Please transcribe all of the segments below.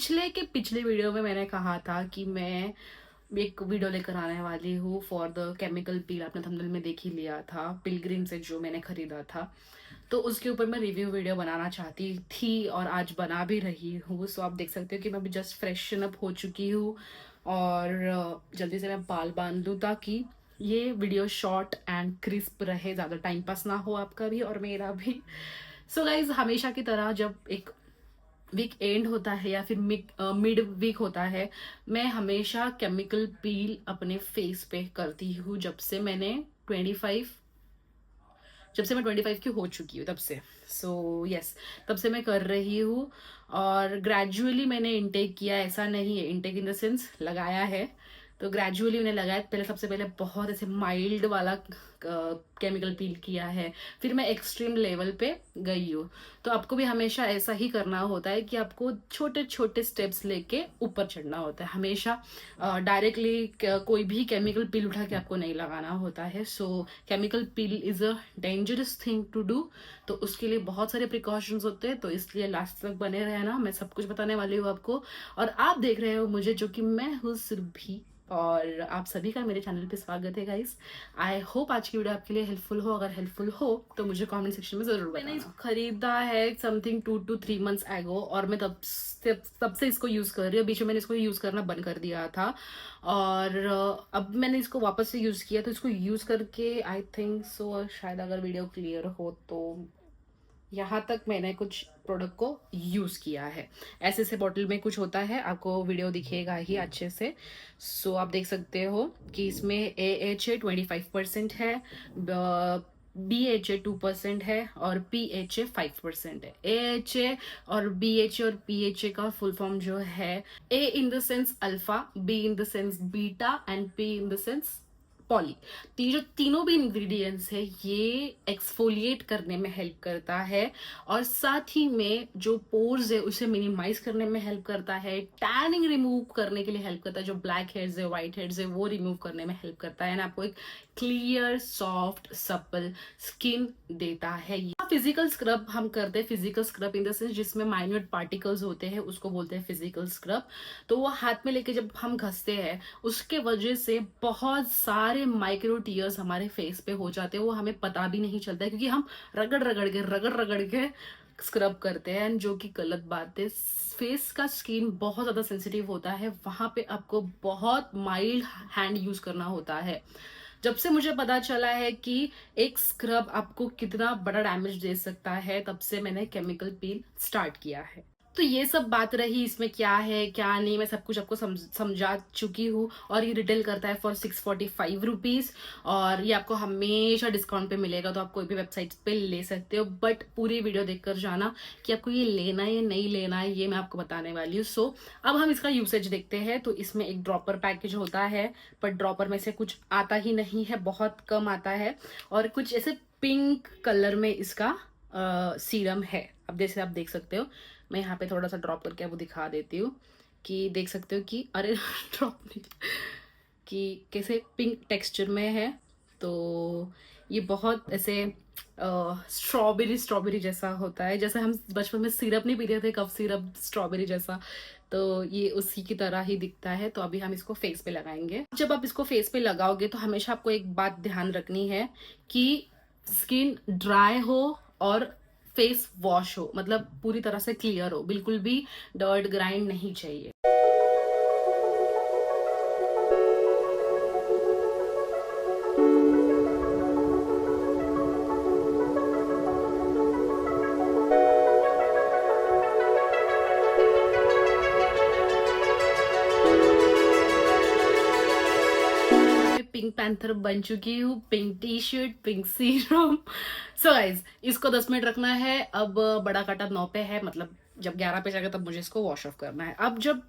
पिछले वीडियो में मैंने कहा था कि मैं एक वीडियो लेकर आने वाली हूँ फॉर द केमिकल पील। आपने थंबनेल में देख ही लिया था, पिलग्रिम से जो मैंने खरीदा था, तो उसके ऊपर मैं रिव्यू वीडियो बनाना चाहती थी और आज बना भी रही हूँ। सो आप देख सकते हो कि मैं अभी जस्ट फ्रेशन अप हो चुकी हूँ और जल्दी से मैं बाल बांध लूँ ताकि ये वीडियो शॉर्ट एंड क्रिस्प रहे, ज़्यादा टाइम पास ना हो आपका भी और मेरा भी। सो गाइज, हमेशा की तरह जब एक वीक एंड होता है या फिर मिड वीक होता है, मैं हमेशा केमिकल पील अपने फेस पे करती हूँ। जब से मैं 25 की हो चुकी हूँ तब से। सो यस, तब से मैं कर रही हूँ और ग्रेजुअली मैंने इनटेक किया, ऐसा नहीं है इनटेक इन द सेंस लगाया है। तो ग्रेजुअली मैंने लगाया, पहले सबसे पहले बहुत ऐसे माइल्ड वाला केमिकल पील किया है, फिर मैं एक्सट्रीम लेवल पे गई हूँ। तो आपको भी हमेशा ऐसा ही करना होता है कि आपको छोटे छोटे स्टेप्स लेके ऊपर चढ़ना होता है। हमेशा डायरेक्टली कोई भी केमिकल पील उठा के आपको नहीं लगाना होता है। So chemical peel is a dangerous thing to do, तो उसके लिए बहुत सारे प्रिकॉशंस होते हैं। तो इसलिए लास्ट तक बने रहना, मैं सब कुछ बताने वाली हूँ आपको। और आप देख रहे हो मुझे, जो कि मैं हूँ सुरभि, और आप सभी का मेरे चैनल पे स्वागत है गाइस। आई होप आज की वीडियो आपके लिए हेल्पफुल हो। अगर हेल्पफुल हो तो मुझे कमेंट सेक्शन में जरूर बताना। मैंने इसको खरीदा है समथिंग 2 to 3 months एगो और मैं तब से इसको यूज कर रही हूँ। बीच में मैंने इसको यूज करना बंद कर दिया था और अब मैंने इसको वापस से यूज किया। तो इसको यूज करके आई थिंक सो शायद अगर वीडियो क्लियर हो तो यहाँ तक मैंने कुछ प्रोडक्ट को यूज किया है। ऐसे ऐसे बॉटल में कुछ होता है, आपको वीडियो दिखेगा ही अच्छे से। सो आप देख सकते हो कि इसमें AHA 25% है, BHA 2% है और PHA 5% है। AHA और BHA और PHA का फुल फॉर्म जो है, A in the sense alpha, B in the sense beta and P in the sense poly. तो ये जो तीनों भी इंग्रेडिएंट्स है, ये एक्सफोलिएट करने में हेल्प करता है और साथ ही में जो पोर्स है उसे मिनिमाइज करने में हेल्प करता है, टैनिंग रिमूव करने के लिए हेल्प करता है, जो ब्लैक हेड्स है, व्हाइट हेड्स है, वो रिमूव करने में हेल्प करता है ना, आपको एक क्लियर सॉफ्ट सपल स्किन देता है। फिजिकल स्क्रब हम करते हैं, physical scrub in the sense जिसमें माइन्यूट पार्टिकल्स होते हैं, उसको बोलते हैं फिजिकल स्क्रब। तो वो हाथ में लेके जब हम घसते हैं, उसके वजह से बहुत सारे माइक्रो टीयर्स हमारे फेस पे हो जाते हैं, वो हमें पता भी नहीं चलता है क्योंकि हम रगड़ के स्क्रब करते हैं, जो कि गलत बात है। फेस का स्किन बहुत ज्यादा सेंसिटिव होता है, वहां पे आपको बहुत माइल्ड हैंड यूज करना होता है। जब से मुझे पता चला है कि एक स्क्रब आपको कितना बड़ा डैमेज दे सकता है, तब से मैंने केमिकल पील स्टार्ट किया है। तो ये सब बात रही, इसमें क्या है क्या नहीं, मैं सब कुछ आपको समझा चुकी हूँ। और ये रिटेल करता है फॉर 645 रुपीज और ये आपको हमेशा डिस्काउंट पे मिलेगा, तो आप कोई भी वेबसाइट पे ले सकते हो। बट पूरी वीडियो देखकर जाना कि आपको ये लेना है या नहीं लेना है, ये मैं आपको बताने वाली हूँ। सो अब हम इसका यूसेज देखते हैं। तो इसमें एक ड्रॉपर पैकेज होता है, पर ड्रॉपर में से कुछ आता ही नहीं है, बहुत कम आता है। और कुछ ऐसे पिंक कलर में इसका सीरम है। अब जैसे आप देख सकते हो, मैं यहाँ पे थोड़ा सा ड्रॉप करके आपको दिखा देती हूँ कि देख सकते हो कि अरे ड्रॉप नहीं, कि कैसे पिंक टेक्सचर में है। तो ये बहुत ऐसे स्ट्रॉबेरी जैसा होता है, जैसे हम बचपन में सिरप नहीं पीते थे, कफ सिरप स्ट्रॉबेरी जैसा, तो ये उसी की तरह ही दिखता है। तो अभी हम इसको फेस पे लगाएंगे। जब आप इसको फेस पे लगाओगे तो हमेशा आपको एक बात ध्यान रखनी है कि स्किन ड्राई हो और फेस वॉश हो, मतलब पूरी तरह से क्लियर हो, बिल्कुल भी डर्ट ग्राइंड नहीं चाहिए। पिंक पैंथर बन चुकी हूँ, pink T shirt, pink serum. So guys, इसको 10 मिनट रखना है। अब बड़ा काटा 9 पे है, मतलब जब 11 पे जाएगा तब मुझे इसको वॉश ऑफ करना है। अब जब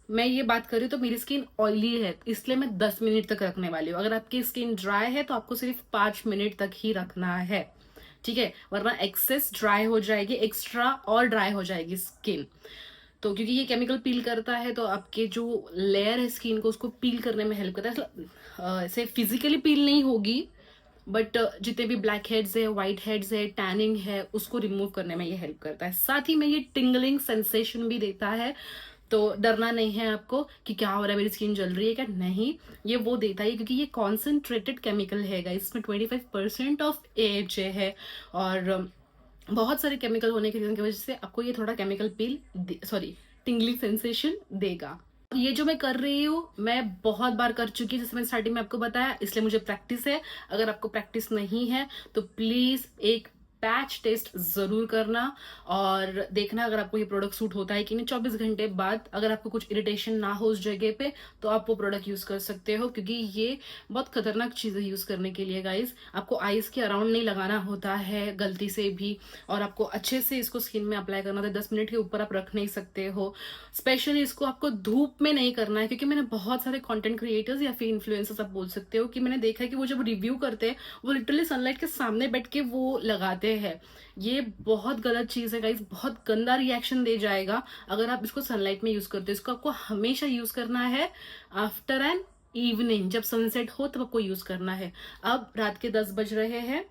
मैं ये बात कर रही हूँ तो मेरी स्किन ऑयली है, इसलिए मैं 10 मिनट तक रखने वाली हूँ। अगर आपकी स्किन ड्राई है तो आपको सिर्फ 5 मिनट तक ही रखना है, ठीक है, वरना एक्सेस ड्राई हो जाएगी, एक्स्ट्रा और ड्राई हो जाएगी स्किन। तो क्योंकि ये केमिकल पील करता है, तो आपके जो लेयर है स्किन को, उसको पील करने में हेल्प करता है। ऐसे फिजिकली पील नहीं होगी, बट जितने भी ब्लैक हेड्स है, व्हाइट हेड्स है, टैनिंग है, उसको रिमूव करने में ये हेल्प करता है। साथ ही में ये टिंगलिंग सेंसेशन भी देता है। तो डरना नहीं है आपको कि क्या हो रहा है, मेरी स्किन जल रही है क्या, नहीं, ये वो देता है क्योंकि ये कॉन्सेंट्रेटेड केमिकल है गाइस, इसमें 25% ऑफ AHA है। और बहुत सारे केमिकल होने की रीजन की वजह से आपको ये थोड़ा केमिकल पील सॉरी टिंगली सेंसेशन देगा। ये जो मैं कर रही हूँ मैं बहुत बार कर चुकी हूँ, जैसे मैंने स्टार्टिंग में आपको बताया, इसलिए मुझे प्रैक्टिस है। अगर आपको प्रैक्टिस नहीं है तो प्लीज एक पैच टेस्ट जरूर करना और देखना अगर आपको ये प्रोडक्ट सूट होता है कि नहीं। 24 घंटे बाद अगर आपको कुछ इरिटेशन ना हो उस जगह पे तो आप वो प्रोडक्ट यूज कर सकते हो, क्योंकि ये बहुत खतरनाक चीज है यूज करने के लिए गाइस। आपको आईज के अराउंड नहीं लगाना होता है गलती से भी, और आपको अच्छे से इसको स्किन में अप्लाई करना होता है। 10 मिनट के ऊपर आप रख नहीं सकते हो। स्पेशली इसको आपको धूप में नहीं करना है, क्योंकि मैंने बहुत सारे कंटेंट क्रिएटर्स या फिर इन्फ्लुएंसर्स आप बोल सकते हो कि मैंने देखा है कि वो जब रिव्यू करते हैं वो लिटरली सनलाइट के सामने बैठ के वो लगाते हैं। ये बहुत गलत चीज है गाइस, बहुत गंदा रिएक्शन दे जाएगा अगर आप इसको सनलाइट में यूज करते हो। इसको आपको हमेशा यूज करना है आफ्टर एन इवनिंग, जब सनसेट हो तब आपको यूज करना है। अब रात के 10 बज रहे हैं,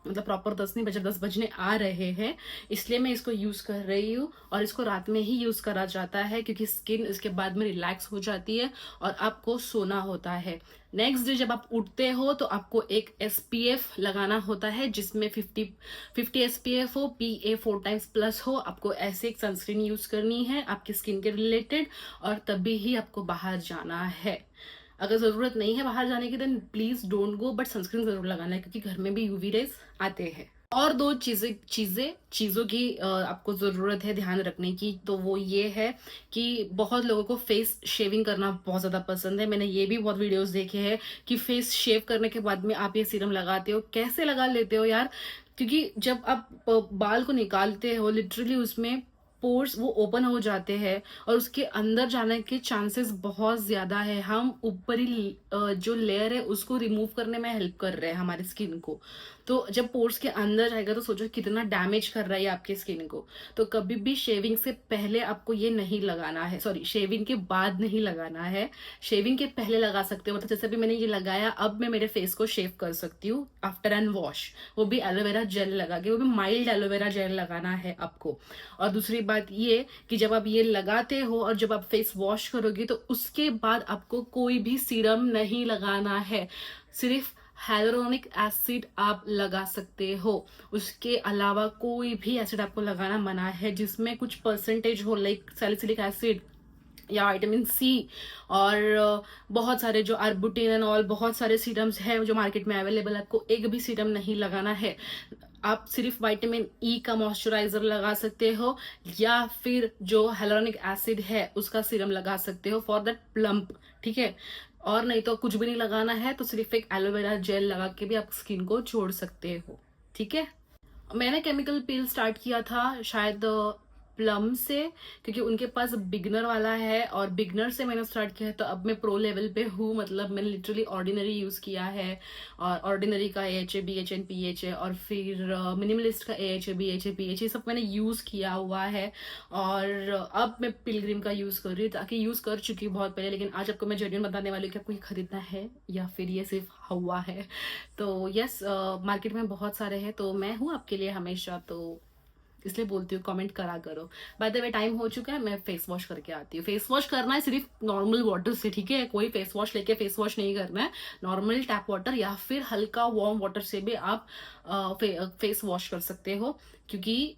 मतलब प्रॉपर 10 नहीं बजे, 10 बजने आ रहे हैं, इसलिए मैं इसको यूज कर रही हूँ। और इसको रात में ही यूज करा जाता है क्योंकि स्किन इसके बाद में रिलैक्स हो जाती है और आपको सोना होता है। नेक्स्ट डे जब आप उठते हो तो आपको एक SPF लगाना होता है जिसमें 50 SPF हो, PA 4 टाइम्स प्लस हो। आपको ऐसे एक सनस्क्रीन यूज करनी है आपकी स्किन के रिलेटेड, और तभी ही आपको बाहर जाना है। अगर जरूरत नहीं है बाहर जाने की then please don't go, but sunscreen जरूर लगाना है क्योंकि घर में भी UV रेज आते हैं। और दो चीजों की आपको जरूरत है ध्यान रखने की, तो वो ये है कि बहुत लोगों को फेस शेविंग करना बहुत ज्यादा पसंद है। मैंने ये भी बहुत वीडियोस देखे हैं कि फेस शेव करने के बाद में आप ये सीरम लगाते हो, कैसे लगा लेते हो यार? क्योंकि जब आप बाल को निकालते हो लिटरली उसमें पोर्स वो ओपन हो जाते हैं और उसके अंदर जाने के चांसेस बहुत ज्यादा है। हम ऊपरी जो लेयर है उसको रिमूव करने में हेल्प कर रहे हैं हमारी स्किन को। तो जब पोर्स के अंदर जाएगा तो सोचो कितना डैमेज कर रहा है आपकी स्किन को। तो कभी भी शेविंग से पहले आपको ये नहीं लगाना है, सॉरी शेविंग के बाद नहीं लगाना है। शेविंग के पहले लगा सकते हो, मतलब जैसे भी मैंने ये लगाया, अब मैं मेरे फेस को शेव कर सकती हूँ आफ्टर एन वॉश, वो भी एलोवेरा जेल लगा के, वो भी माइल्ड एलोवेरा जेल लगाना है आपको। और दूसरी बात ये कि जब आप ये लगाते हो और जब आप फेस वॉश करोगे तो उसके बाद आपको कोई भी सीरम नहीं लगाना है, सिर्फ हाइलुरोनिक एसिड आप लगा सकते हो। उसके अलावा कोई भी एसिड आपको लगाना मना है जिसमें कुछ परसेंटेज हो, लाइक सैलिसिलिक एसिड या विटामिन C। और बहुत सारे जो आर्बुटिन एंड ऑल, बहुत सारे सीरम्स हैं जो मार्केट में अवेलेबल, आपको एक भी सीरम नहीं लगाना है। आप सिर्फ विटामिन E का मॉइस्चराइजर लगा सकते हो या फिर जो हाइलुरोनिक एसिड है उसका सीरम लगा सकते हो फॉर दैट प्लम्प, ठीक है। और नहीं तो कुछ भी नहीं लगाना है, तो सिर्फ एक एलोवेरा जेल लगा के भी आप स्किन को छोड़ सकते हो, ठीक है। मैंने केमिकल पील स्टार्ट किया था शायद प्लम से, क्योंकि उनके पास बिगनर वाला है और बिगनर से मैंने स्टार्ट किया है। तो अब मैं प्रो लेवल पे हूँ, मतलब मैंने लिटरली ऑर्डिनरी यूज किया है, और ऑर्डिनरी का AHA BHA एंड PHA, और फिर मिनिमलिस्ट का AHA BHA PHA, सब मैंने यूज किया हुआ है। और अब मैं पिलग्रिम का यूज कर रही हूँ, ताकि यूज कर चुकी हूँ बहुत पहले, लेकिन आज आपको मैं जेन्युइन बताने वाली हूँ कि आपको ये खरीदना है या फिर ये सिर्फ हवा है। तो यस, मार्केट में बहुत सारे हैं, तो मैं हूँ आपके लिए हमेशा, तो इसलिए बोलती हूँ कमेंट करा करो। बाय द वे टाइम हो चुका है, मैं फेस वॉश करके आती हूँ। फेस वॉश करना है सिर्फ नॉर्मल वाटर से, ठीक है, कोई फेस वॉश लेके फेस वॉश नहीं करना है। नॉर्मल टैप वाटर या फिर हल्का वार्म वाटर से भी आप फेस वॉश कर सकते हो, क्योंकि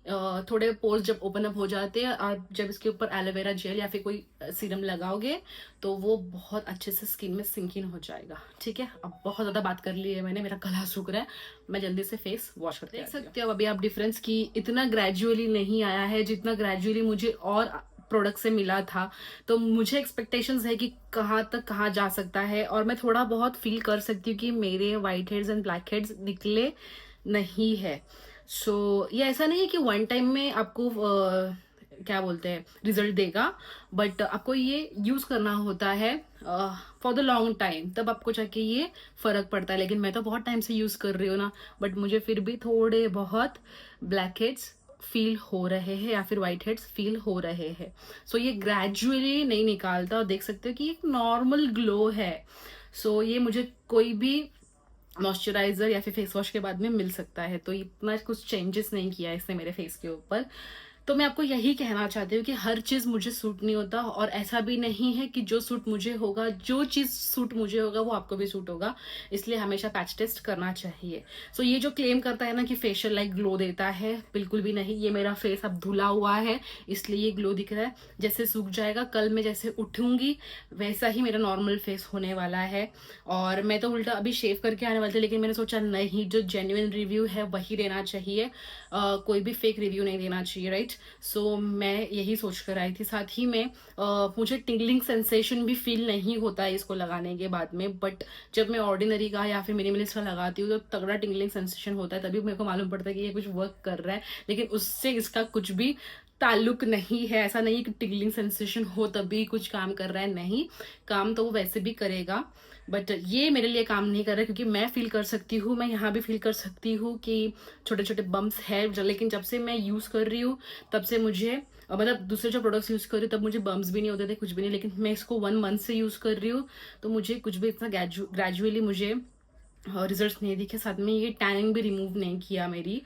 थोड़े पोर्स जब ओपन अप हो जाते हैं और जब इसके ऊपर एलोवेरा जेल या फिर कोई सीरम लगाओगे तो वो बहुत अच्छे से स्किन में सिंक इन हो जाएगा, ठीक है। अब बहुत ज्यादा बात कर ली है मैंने, मेरा गला सूख रहा है, मैं जल्दी से फेस वॉश करके देख सकते हो अभी आप डिफरेंस की इतना ग्रेजुअली नहीं आया है जितना ग्रेजुअली मुझे और प्रोडक्ट से मिला था। तो मुझे एक्सपेक्टेशंस है कि कहाँ तक कहाँ जा सकता है, और मैं थोड़ा बहुत फील कर सकती हूँ कि मेरे white heads and black heads निकले नहीं है। सो ये ऐसा नहीं है कि वन टाइम में आपको क्या बोलते हैं रिजल्ट देगा, बट आपको ये यूज करना होता है फॉर द लॉन्ग टाइम, तब आपको जाके ये फर्क पड़ता है। लेकिन मैं तो बहुत टाइम से यूज कर रही हूँ ना, बट मुझे फिर भी थोड़े बहुत ब्लैक हेड्स फील हो रहे हैं या फिर व्हाइट हेड्स फील हो रहे हैं। सो ये ग्रेजुअली नहीं निकालता, और देख सकते हो कि एक नॉर्मल ग्लो है। सो ये मुझे कोई भी मॉइस्चराइजर या फिर फेस वॉश के बाद में मिल सकता है, तो इतना कुछ चेंजेस नहीं किया इसने मेरे फेस के ऊपर। तो मैं आपको यही कहना चाहती हूँ कि हर चीज़ मुझे सूट नहीं होता, और ऐसा भी नहीं है कि जो सूट मुझे होगा, जो चीज़ सूट मुझे होगा वो आपको भी सूट होगा। इसलिए हमेशा पैच टेस्ट करना चाहिए। सो ये जो क्लेम करता है ना कि फेशियल लाइक ग्लो देता है, बिल्कुल भी नहीं। ये मेरा फेस अब धुला हुआ है इसलिए ये ग्लो दिख रहा है। जैसे सूख जाएगा, कल मैं जैसे उठूंगी वैसा ही मेरा नॉर्मल फेस होने वाला है। और मैं तो उल्टा अभी शेव करके आने वाली थी, लेकिन मैंने सोचा नहीं, जो जेन्युइन रिव्यू है वही देना चाहिए, कोई भी फेक रिव्यू नहीं देना चाहिए, राइट। सो मैं यही सोच कर आई थी। साथ ही में मुझे टिंगलिंग सेंसेशन भी फील नहीं होता है इसको लगाने के बाद में, बट जब मैं ऑर्डिनरी का या फिर मिनिमलिस्ट का लगाती हूँ तो तगड़ा टिंगलिंग सेंसेशन होता है, तभी मेरे को मालूम पड़ता है कि ये कुछ वर्क कर रहा है। लेकिन उससे इसका कुछ भी ताल्लुक नहीं है। ऐसा नहीं कि टिंगलिंग सेंसेशन हो तभी कुछ काम कर रहा है, नहीं, काम तो वो वैसे भी करेगा, बट ये मेरे लिए काम नहीं कर रहा है, क्योंकि मैं फील कर सकती हूँ, मैं यहाँ भी फील कर सकती हूँ कि छोटे छोटे बम्प्स है। लेकिन जब से मैं यूज़ कर रही हूँ तब से मुझे मतलब दूसरे जो प्रोडक्ट्स यूज़ कर रही हूँ तब मुझे बम्प्स भी नहीं होते थे, कुछ भी नहीं। लेकिन मैं इसको 1 मंथ से यूज़ कर रही हूँ तो मुझे कुछ भी इतना ग्रेजुअली मुझे रिजल्ट्स नहीं दिखे। साथ में ये टैनिंग भी रिमूव नहीं किया मेरी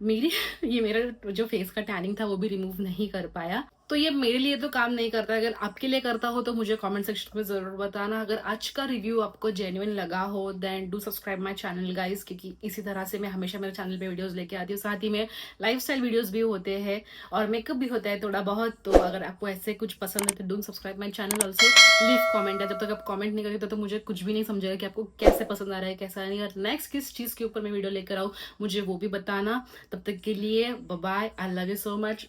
मेरी ये मेरा जो फेस का टैनिंग था वो भी रिमूव नहीं कर पाया। तो ये मेरे लिए तो काम नहीं करता। अगर आपके लिए करता हो तो मुझे कमेंट सेक्शन में जरूर बताना। अगर आज का रिव्यू आपको जेन्युइन लगा हो then do subscribe my channel guys, क्योंकि इसी तरह से मैं हमेशा मेरे चैनल पे वीडियोस लेके आती हूँ। साथ ही में लाइफस्टाइल वीडियोस भी होते हैं और मेकअप भी होता है थोड़ा बहुत। तो अगर आपको ऐसे कुछ पसंद है तो do subscribe my channel, also leave comment है। जब तक आप कॉमेंट नहीं करेंगे तो मुझे कुछ भी नहीं समझेगा कि आपको कैसे पसंद आ रहा है कैसा नहीं। और नेक्स्ट किस चीज़ के ऊपर मैं वीडियो लेकर आऊँ मुझे वो भी बताना। तब तक के लिए bye bye, I love you so much.